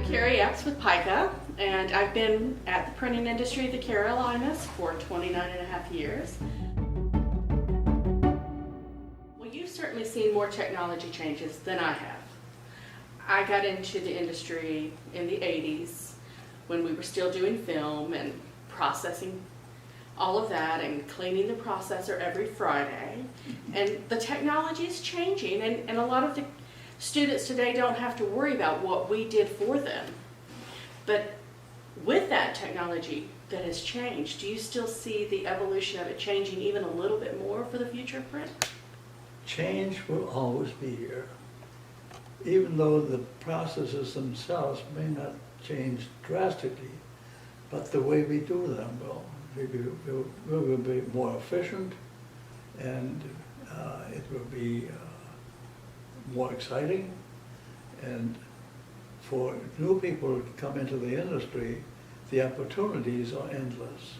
I'm Carrie Epps with PICA, and I've been at the printing industry of the Carolinas for 29 and a half years. Well, you've certainly seen more technology changes than I have. I got into the industry in the 80s when we were still doing film and processing all of that and cleaning the processor every Friday. And the technology is changing, and a lot of the students today don't have to worry about what we did for them. But with that technology that has changed, do you still see the evolution of it changing even a little bit more for the future of print? Change will always be here. Even though the processes themselves may not change drastically, but the way we do them will. We will be more efficient, and it will be more exciting. And for new people to come into the industry, the opportunities are endless.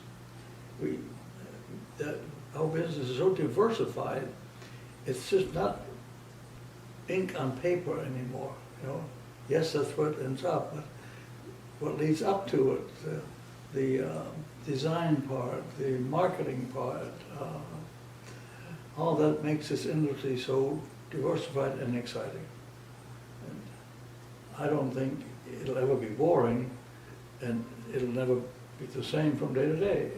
Our business is so diversified, it's just not ink on paper anymore. You know, yes, that's what ends up, but what leads up to it, the design part, the marketing part, all that makes this industry so diversified and exciting. And I don't think it'll ever be boring, and it'll never be the same from day to day.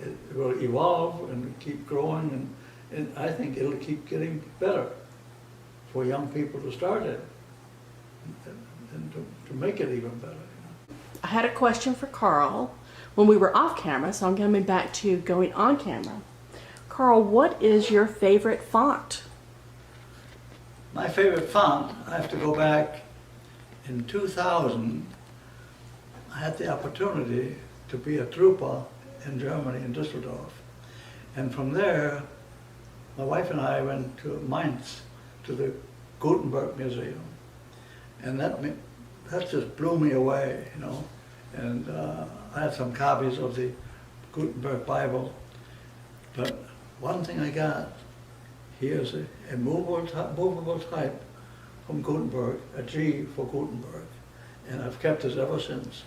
It will evolve and keep growing, and I think it'll keep getting better for young people to start it and to make it even better. I had a question for Carl when we were off camera, so I'm coming back to going on camera. Carl, what is your favorite font? My favorite font, I have to go back in 2000. I had the opportunity to be a trooper in Germany, in Düsseldorf. And from there, my wife and I went to Mainz, to the Gutenberg Museum. And that just blew me away, you know. And I had some copies of the Gutenberg Bible. But one thing I got, here's a movable type from Gutenberg, a G for Gutenberg. And I've kept this ever since.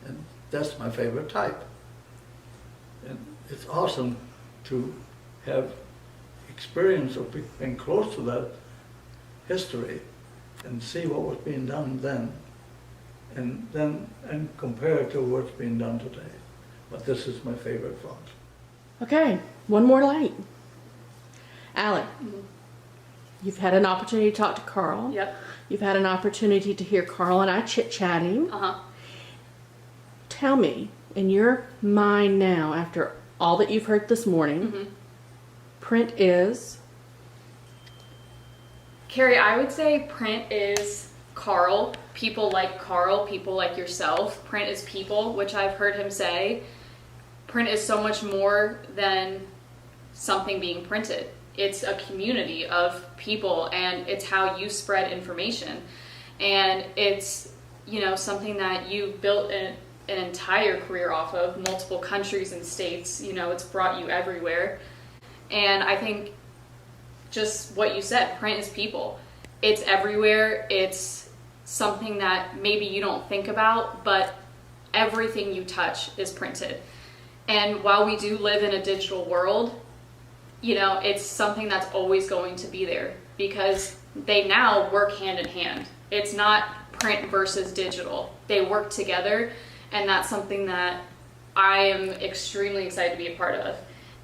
And that's my favorite type. And it's awesome to have experience of being close to that history and see what was being done then, and compare it to what's being done today. But this is my favorite font. Okay, one more light. Alec, you've had an opportunity to talk to Carl. Yep. You've had an opportunity to hear Carl and I chit-chatting. Uh-huh. Tell me, in your mind now, after all that you've heard this morning, print is? Carrie, I would say print is Carl. People like yourself. Print is people, which I've heard him say. Print is so much more than something being printed. It's a community of people, and it's how you spread information. And it's, you know, something that you built an entire career off of, multiple countries and states. You know, it's brought you everywhere. And I think just what you said, print is people. It's everywhere. It's something that maybe you don't think about, but everything you touch is printed. And while we do live in a digital world, you know, it's something that's always going to be there because they now work hand in hand. It's not print versus digital. They work together, and that's something that I am extremely excited to be a part of.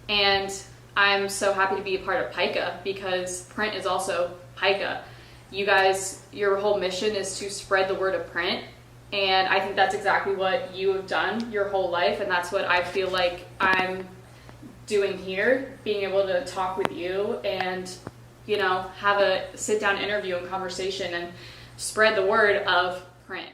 And I'm so happy to be a part of PICA because print is also PICA. You guys, your whole mission is to spread the word of print, and I think that's exactly what you have done your whole life, and that's what I feel like I'm doing here, being able to talk with you and, you know, have a sit-down interview and conversation and spread the word of print.